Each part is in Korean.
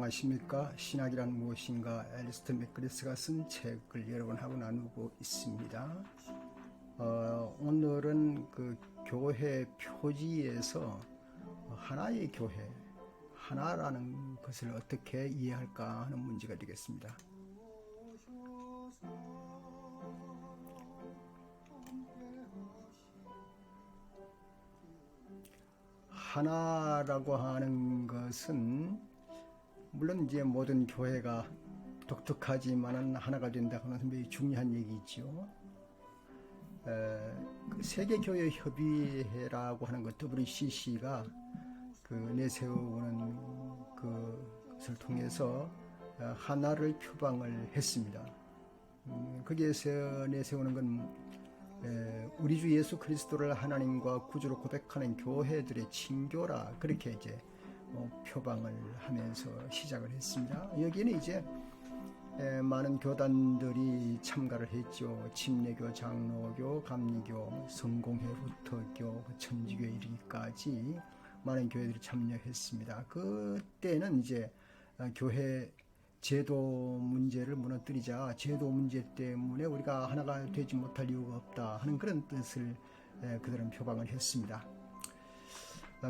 안녕하십니까. 신학이란 무엇인가 앨리스터 맥그리스가 쓴 책을 여러분하고 나누고 있습니다. 오늘은 그 교회 표지에서 하나의 교회, 하나라는 것을 어떻게 이해할까 하는 문제가 되겠습니다. 하나라고 하는 것은 물론 이제 모든 교회가 독특하지만은 하나가 된다는 것은 매우 중요한 얘기죠. 세계교회협의회라고 하는 것 WCC가 그 내세우는 그것을 통해서 하나를 표방을 했습니다. 거기에서 내세우는 건 우리 주 예수 그리스도를 하나님과 구주로 고백하는 교회들의 친교라 그렇게 이제 표방을 하면서 시작을 했습니다. 여기는 이제 많은 교단들이 참가를 했죠. 침례교, 장로교, 감리교, 성공회, 루터교, 천주교 이르기까지 많은 교회들이 참여했습니다. 그때는 이제 교회 제도 문제를 무너뜨리자, 제도 문제 때문에 우리가 하나가 되지 못할 이유가 없다 하는 그런 뜻을 그들은 표방을 했습니다.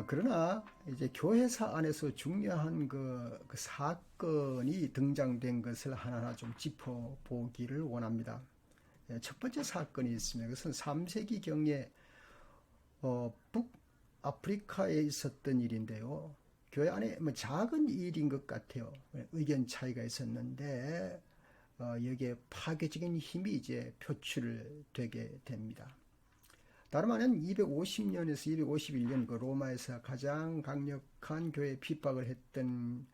그러나 이제 교회사 안에서 중요한 그 사건이 등장된 것을 하나하나 좀 짚어보기를 원합니다. 첫 번째 사건이 있습니다. 그것은 3세기경에 북아프리카에 있었던 일인데요. 교회 안에 작은 일인 것 같아요. 의견 차이가 있었는데 여기에 파괴적인 힘이 이제 표출되게 됩니다. 다름 아닌 250년에서 251년 그 로마에서 가장 강력한 교회 핍박을 했던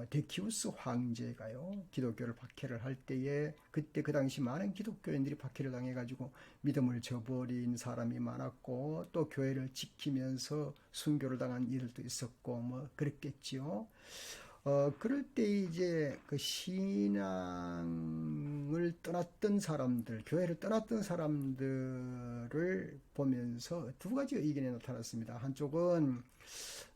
데키우스 황제가요, 기독교를 박해를 할 때에 그때 그 당시 많은 기독교인들이 박해를 당해가지고 믿음을 저버린 사람이 많았고 또 교회를 지키면서 순교를 당한 일도 있었고 뭐 그랬겠지요. 그럴 때 이제 그 신앙을 떠났던 사람들, 교회를 떠났던 사람들을 보면서 두 가지 의견이 나타났습니다. 한쪽은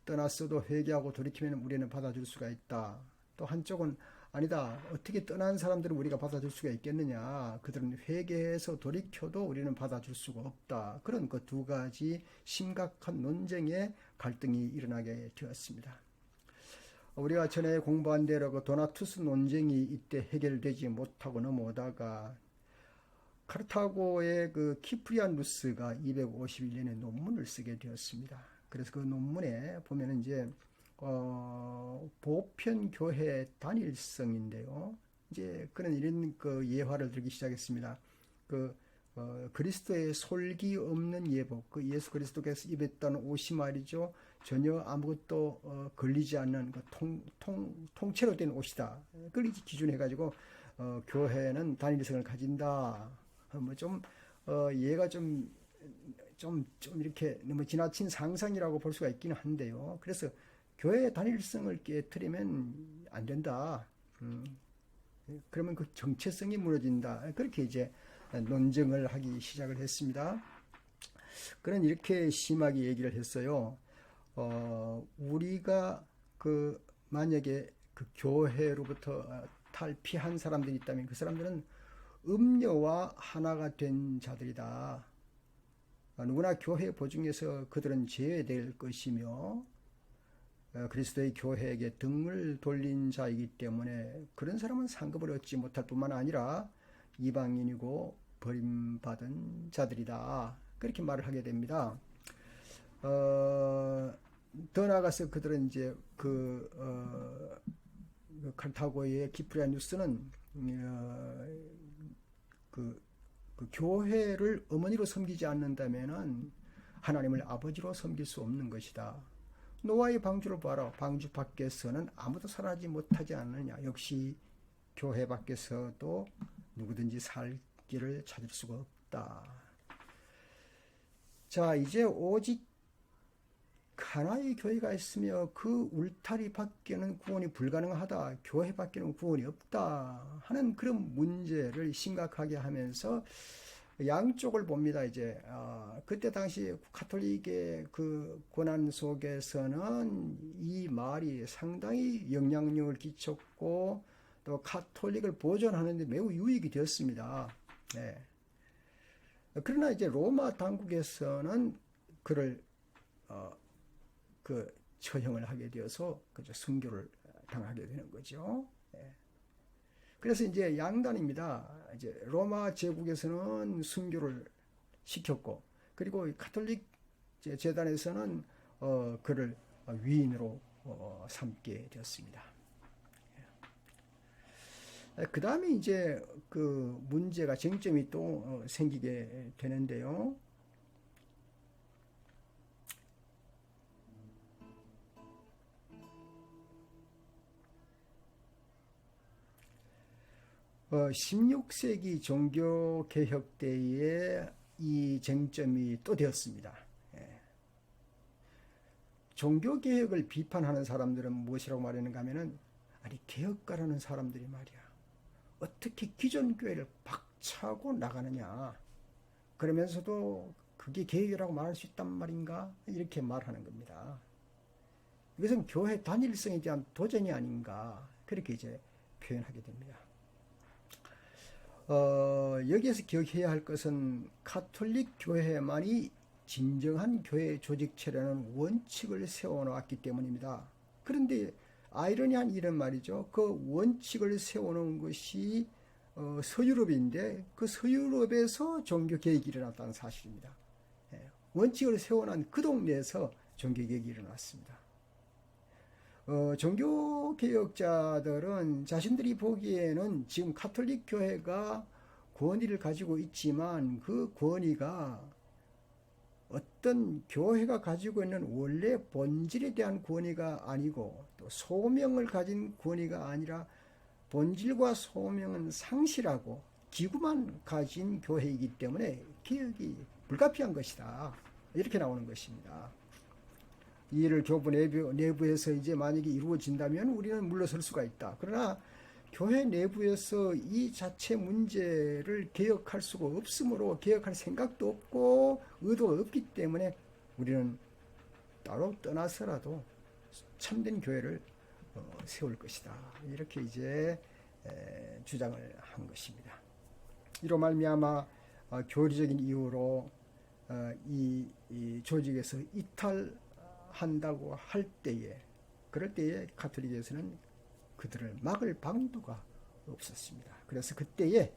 떠났어도 회개하고 돌이키면 우리는 받아줄 수가 있다. 또 한쪽은 아니다. 어떻게 떠난 사람들을 우리가 받아줄 수가 있겠느냐. 그들은 회개해서 돌이켜도 우리는 받아줄 수가 없다. 그런 그 두 가지 심각한 논쟁의 갈등이 일어나게 되었습니다. 우리가 전에 공부한 대로 그 도나투스 논쟁이 이때 해결되지 못하고 넘어오다가 카르타고의 그 키프리아누스가 251년에 논문을 쓰게 되었습니다. 그래서 그 논문에 보면은 이제 보편교회 단일성인데요. 이제 그런 이런 그 예화를 들기 시작했습니다. 그리스도의 솔기 없는 예복, 그 예수 그리스도께서 입었던 옷이 말이죠. 전혀 아무것도 걸리지 않는 그 통째로 된 옷이다. 그걸 기준해가지고 교회는 단일성을 가진다. 얘가 좀 이렇게 너무 지나친 상상이라고 볼 수가 있기는 한데요. 그래서 교회의 단일성을 깨트리면 안 된다. 그러면 그 정체성이 무너진다. 그렇게 이제 논쟁을 하기 시작을 했습니다. 그는 이렇게 심하게 얘기를 했어요. 우리가 만약에 그 교회로부터 탈피한 사람들이 있다면 그 사람들은 음녀와 하나가 된 자들이다. 누구나 교회 보증에서 그들은 제외될 것이며 그리스도의 교회에게 등을 돌린 자이기 때문에 그런 사람은 상급을 얻지 못할 뿐만 아니라 이방인이고 버림받은 자들이다. 그렇게 말을 하게 됩니다. 더 나아가서 그들은 이제 카르타고의 키프리아누스는 그 교회를 어머니로 섬기지 않는다면은 하나님을 아버지로 섬길 수 없는 것이다. 노아의 방주를 봐라. 방주 밖에서는 아무도 살아나지 못하지 않느냐. 역시 교회 밖에서도 누구든지 살 길을 찾을 수가 없다. 자, 이제 오직 하나의 교회가 있으며 그 울타리 밖에는 구원이 불가능하다. 교회 밖에는 구원이 없다. 하는 그런 문제를 심각하게 하면서 양쪽을 봅니다. 이제 그때 당시 카톨릭의 그 고난 속에서는 이 말이 상당히 영향력을 끼쳤고 또 카톨릭을 보존하는 데 매우 유익이 되었습니다. 네. 그러나 이제 로마 당국에서는 그를 그 처형을 하게 되어서 그저 순교를 당하게 되는 거죠. 네. 그래서 이제 양단입니다. 이제 로마 제국에서는 순교를 시켰고, 그리고 카톨릭 재단에서는 그를 위인으로 삼게 되었습니다. 그 다음에 이제 그 문제가 쟁점이 또 생기게 되는데요. 어, 16세기 종교개혁 때에 이 쟁점이 또 되었습니다. 예. 종교개혁을 비판하는 사람들은 무엇이라고 말하는가 하면은, 아니, 개혁가라는 사람들이 말이야, 어떻게 기존 교회를 박차고 나가느냐, 그러면서도 그게 개혁이라고 말할 수 있단 말인가, 이렇게 말하는 겁니다. 이것은 교회 단일성에 대한 도전이 아닌가, 그렇게 이제 표현하게 됩니다. 여기에서 기억해야 할 것은 카톨릭 교회만이 진정한 교회 조직체라는 원칙을 세워놓았기 때문입니다. 그런데 아이러니한 일은 말이죠. 그 원칙을 세워놓은 것이 서유럽인데 그 서유럽에서 종교개혁이 일어났다는 사실입니다. 원칙을 세워놓은 그 동네에서 종교개혁이 일어났습니다. 종교개혁자들은 자신들이 보기에는 지금 카톨릭 교회가 권위를 가지고 있지만 그 권위가 어떤 교회가 가지고 있는 원래 본질에 대한 권위가 아니고 또 소명을 가진 권위가 아니라 본질과 소명은 상실하고 기구만 가진 교회이기 때문에 개혁이 불가피한 것이다. 이렇게 나오는 것입니다. 이 일을 교부 내부에서 이제 만약에 이루어진다면 우리는 물러설 수가 있다. 그러나 교회 내부에서 이 자체 문제를 개혁할 수가 없으므로 개혁할 생각도 없고 의도가 없기 때문에 우리는 따로 떠나서라도 참된 교회를 세울 것이다. 이렇게 이제 주장을 한 것입니다. 이로 말미암아 교리적인 이유로 이 조직에서 이탈한다고 할 때에, 그럴 때에 가톨릭에서는 그들을 막을 방도가 없었습니다. 그래서 그때에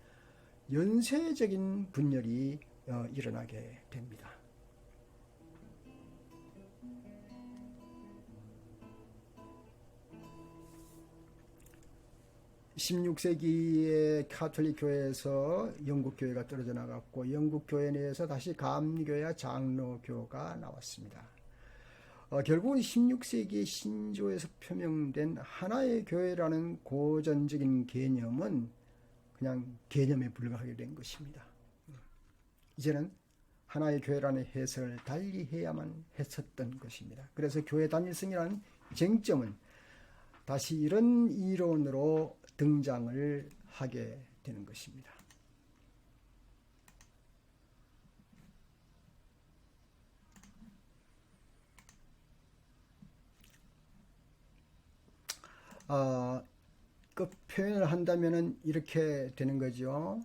연쇄적인 분열이 일어나게 됩니다. (16세기에) 가톨릭 교회에서 영국 교회가 떨어져 나갔고 영국 교회 내에서 다시 감리교회와 장로교가 나왔습니다. 결국은 16세기 신조에서 표명된 하나의 교회라는 고전적인 개념은 그냥 개념에 불과하게 된 것입니다. 이제는 하나의 교회라는 해석을 달리 해야만 했었던 것입니다. 그래서 교회 단일성이라는 쟁점은 다시 이런 이론으로 등장을 하게 되는 것입니다. 그 표현을 한다면은 이렇게 되는 거죠.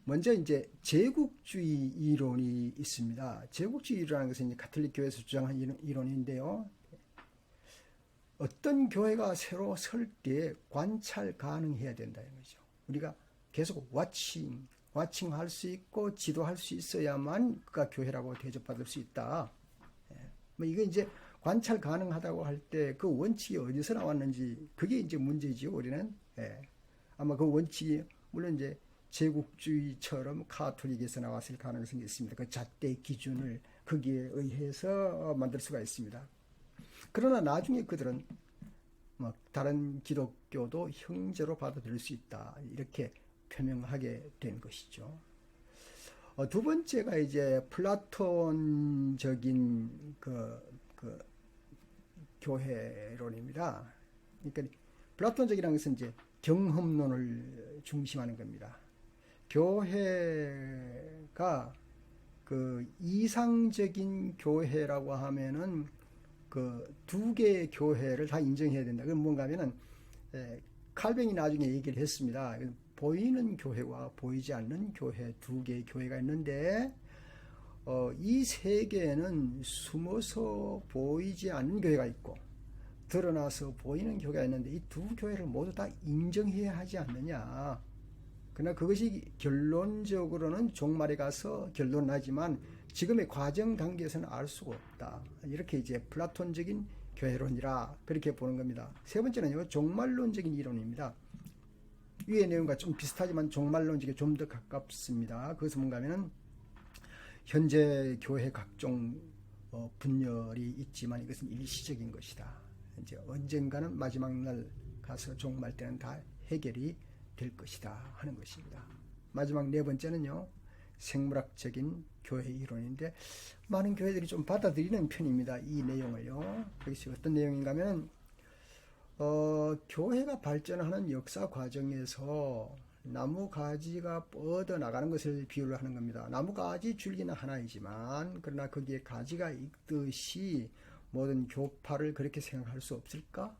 먼저 이제 제국주의 이론이 있습니다. 제국주의 이론이라는 것은 이제 가톨릭 교회에서 주장한 이론인데요. 어떤 교회가 새로 설 때 관찰 가능해야 된다는 거죠. 우리가 계속 와칭할 수 있고 지도할 수 있어야만 그가 교회라고 대접받을 수 있다. 뭐 이게 이제 관찰 가능하다고 할 때 그 원칙이 어디서 나왔는지 그게 이제 문제지요. 우리는 아마 그 원칙이 물론 이제 제국주의처럼 카톨릭에서 나왔을 가능성이 있습니다. 그 잣대 기준을 거기에 의해서 만들 수가 있습니다. 그러나 나중에 그들은 뭐 다른 기독교도 형제로 받아들일 수 있다. 이렇게 표명하게 된 것이죠. 두 번째가 이제 플라톤적인 그 교회론입니다. 그러니까 플라톤적이라는 것은 이제 경험론을 중심하는 겁니다. 교회가 그 이상적인 교회라고 하면은 그 두 개의 교회를 다 인정해야 된다. 그건 뭔가 하면은 칼뱅이 나중에 얘기를 했습니다. 보이는 교회와 보이지 않는 교회 두 개의 교회가 있는데 이 세계에는 숨어서 보이지 않는 교회가 있고 드러나서 보이는 교회가 있는데 이 두 교회를 모두 다 인정해야 하지 않느냐. 그러나 그것이 결론적으로는 종말에 가서 결론나지만 지금의 과정 단계에서는 알 수가 없다. 이렇게 이제 플라톤적인 교회론이라 그렇게 보는 겁니다. 세 번째는요, 종말론적인 이론입니다. 위의 내용과 좀 비슷하지만 종말론적에 좀 더 가깝습니다. 그것은 뭔가 하면은 현재 교회 각종 분열이 있지만 이것은 일시적인 것이다. 이제 언젠가는 마지막 날 가서 종말 때는 다 해결이 될 것이다 하는 것입니다. 마지막 네 번째는요, 생물학적인 교회 이론인데 많은 교회들이 좀 받아들이는 편입니다. 이 내용을요. 그것이 어떤 내용인가 하면 교회가 발전하는 역사 과정에서 나무 가지가 뻗어 나가는 것을 비유를 하는 겁니다. 나무 가지 줄기는 하나이지만 그러나 거기에 가지가 있듯이 모든 교파를 그렇게 생각할 수 없을까?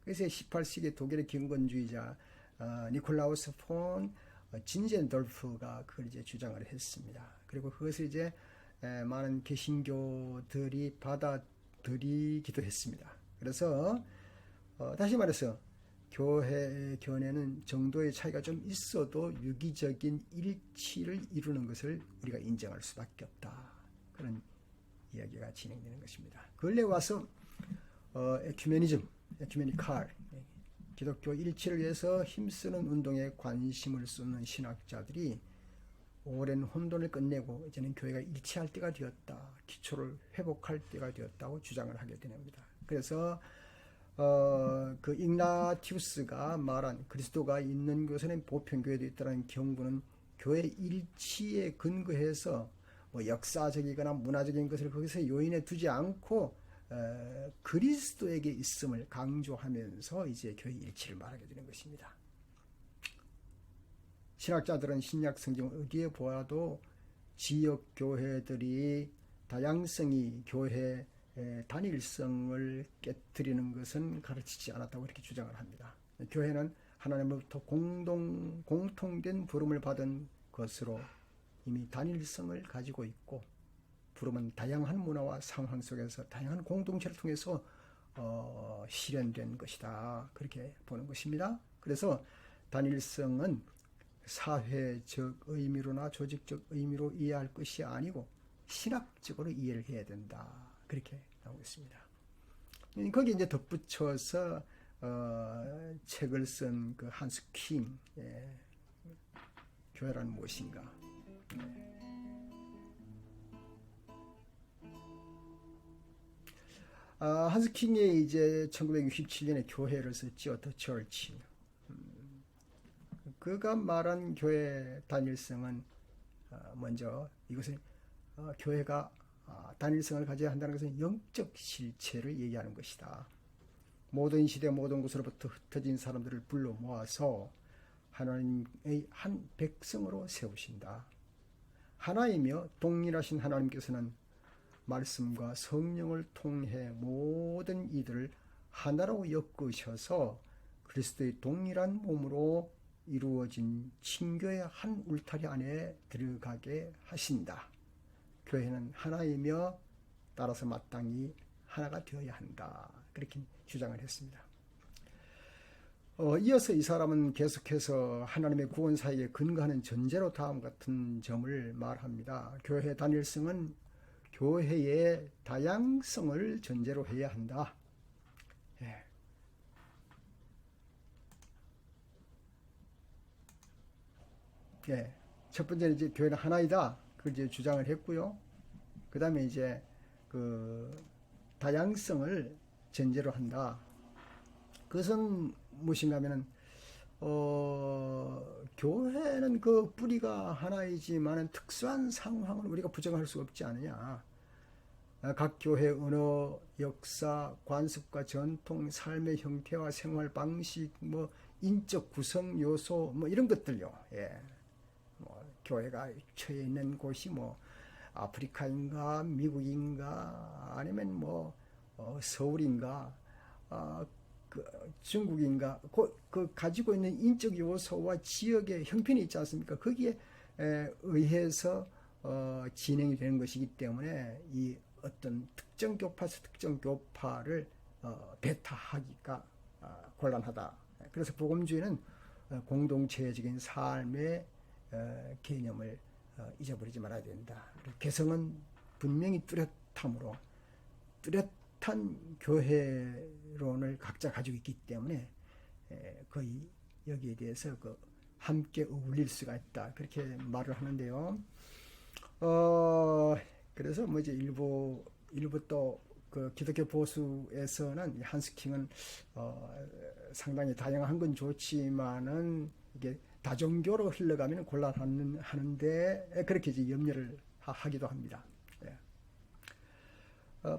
그래서 18세기 독일의 경건주의자 니콜라우스 폰 진젠돌프가 그걸 이제 주장을 했습니다. 그리고 그것을 이제 많은 개신교들이 받아들이기도 했습니다. 그래서 다시 말해서 교회 견해는 정도의 차이가 좀 있어도 유기적인 일치를 이루는 것을 우리가 인정할 수밖에 없다. 그런 이야기가 진행되는 것입니다. 근래 와서 에큐메니칼 기독교 일치를 위해서 힘쓰는 운동에 관심을 쏟는 신학자들이 오랜 혼돈을 끝내고 이제는 교회가 일치할 때가 되었다. 기초를 회복할 때가 되었다고 주장을 하게 됩니다. 그래서 그 ig나티우스가 말한 그리스도가 있는 곳에는 보편교회도 있다는 경고는 교회 일치에 근거해서 뭐 역사적이거나 문화적인 것을 거기서 요인해 두지 않고 그리스도에게 있음을 강조하면서 이제 교회 일치를 말하게 되는 것입니다. 신학자들은 신약 성경을 어디에 보아도 지역 교회들이 다양성이 교회 단일성을 깨뜨리는 것은 가르치지 않았다고 이렇게 주장을 합니다. 교회는 하나님으로부터 공통된 부름을 받은 것으로 이미 단일성을 가지고 있고 부름은 다양한 문화와 상황 속에서 다양한 공동체를 통해서 실현된 것이다. 그렇게 보는 것입니다. 그래서 단일성은 사회적 의미로나 조직적 의미로 이해할 것이 아니고 신학적으로 이해를 해야 된다. 그렇게 나오고 있습니다. 거기에 이제 덧붙여서 책을 쓴 그 한스 킹, 교회란 무엇인가. 한스 킹이 이제 1967년에 교회를 썼죠. The Church. 그가 말한 교회 단일성은 먼저 이것은 교회가 단일성을 가져야 한다는 것은 영적 실체를 얘기하는 것이다. 모든 시대 모든 곳으로부터 흩어진 사람들을 불러 모아서 하나님의 한 백성으로 세우신다. 하나이며 동일하신 하나님께서는 말씀과 성령을 통해 모든 이들을 하나로 엮으셔서 그리스도의 동일한 몸으로 이루어진 친교의 한 울타리 안에 들어가게 하신다. 교회는 하나이며 따라서 마땅히 하나가 되어야 한다. 그렇게 주장을 했습니다. 이어서 이 사람은 계속해서 하나님의 구원 사역에 근거하는 전제로 다음 같은 점을 말합니다. 교회 단일성은 교회의 다양성을 전제로 해야 한다. 첫 번째는 이제 교회는 하나이다. 그걸 이제 주장을 했고요. 그 다음에 이제 그 다양성을 전제로 한다. 그것은 무엇인가 하면은 교회는 그 뿌리가 하나이지만 특수한 상황을 우리가 부정할 수 없지 않느냐. 각 교회 언어, 역사, 관습과 전통, 삶의 형태와 생활 방식, 뭐 인적 구성 요소, 뭐 이런 것들요. 교회가 처해 있는 곳이 뭐 아프리카인가 미국인가 아니면 뭐 서울인가 그 중국인가 그 가지고 있는 인적 요소와 지역의 형편이 있지 않습니까? 거기에 의해서 진행이 되는 것이기 때문에 이 어떤 특정 교파에서 특정 교파를 배타하기가 곤란하다. 그래서 복음주의는 공동체적인 삶의 개념을 잊어버리지 말아야 된다. 개성은 분명히 뚜렷함으로 뚜렷한 교회론을 각자 가지고 있기 때문에 거의 여기에 대해서 함께 어울릴 수가 있다. 그렇게 말을 하는데요. 그래서 뭐 이제 일부 또 그 기독교 보수에서는 한스킹은 상당히 다양한 건 좋지만은 이게 다종교로 흘러가면 곤란하는데 그렇게 이제 염려를 하기도 합니다.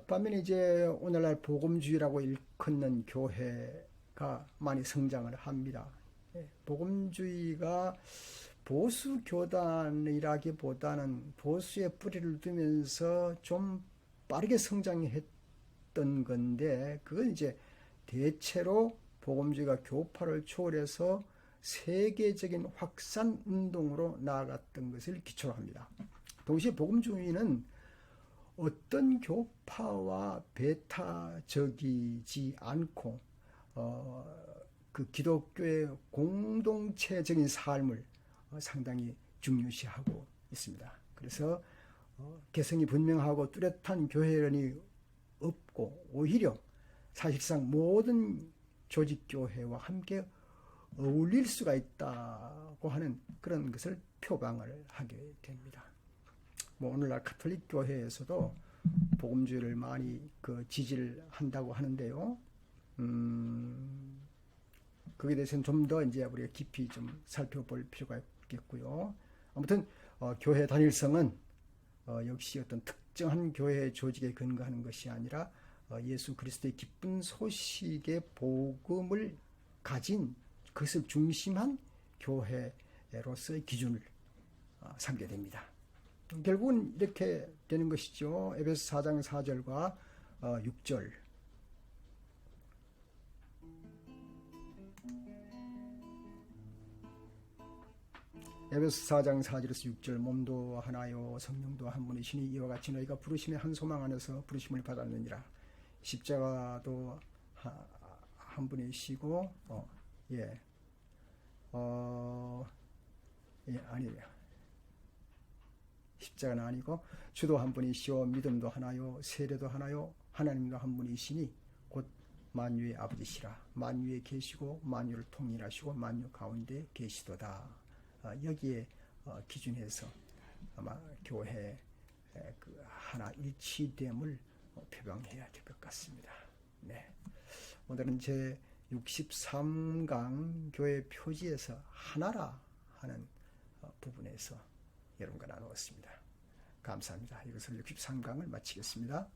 반면에 이제 오늘날 복음주의라고 일컫는 교회가 많이 성장을 합니다. 복음주의가 보수 교단이라기보다는 보수의 뿌리를 두면서 좀 빠르게 성장했던 건데 그건 이제 대체로 복음주의가 교파를 초월해서 세계적인 확산 운동으로 나아갔던 것을 기초로 합니다. 동시에 복음주의는 어떤 교파와 배타적이지 않고 그 기독교의 공동체적인 삶을 상당히 중요시하고 있습니다. 그래서 개성이 분명하고 뚜렷한 교회론이 없고 오히려 사실상 모든 조직교회와 함께 어울릴 수가 있다고 하는 그런 것을 표방을 하게 됩니다. 뭐 오늘날 가톨릭 교회에서도 복음주의를 많이 지지를 한다고 하는데요. 거기에 대해서는 좀 더 이제 우리가 깊이 좀 살펴볼 필요가 있겠고요. 아무튼 교회 단일성은 역시 어떤 특정한 교회 조직에 근거하는 것이 아니라 예수 그리스도의 기쁜 소식의 복음을 가진 그것을 중심한 교회로서의 기준을 삼게 됩니다. 결국은 이렇게 되는 것이죠. 에베소 4장 4절과 6절. 에베소 4장 4절에서 6절. 몸도 하나요 성령도 한 분이시니 이와 같이 너희가 부르심의 한 소망 안에서 부르심을 받았느니라. 십자가도 한 분이시고 아니에요. 십자가는 아니고 주도 한 분이시오 믿음도 하나요 세례도 하나요 하나님도 한 분이시니 곧 만유의 아버지시라. 만유에 계시고 만유를 통일하시고 만유 가운데 계시도다. 여기에 기준해서 아마 교회 그 하나 일치됨을 표방해야 될 것 같습니다. 네. 오늘은 제 63강 교회 표지에서 하나라 하는 부분에서 여러분과 나누었습니다. 감사합니다. 이것을 63강을 마치겠습니다.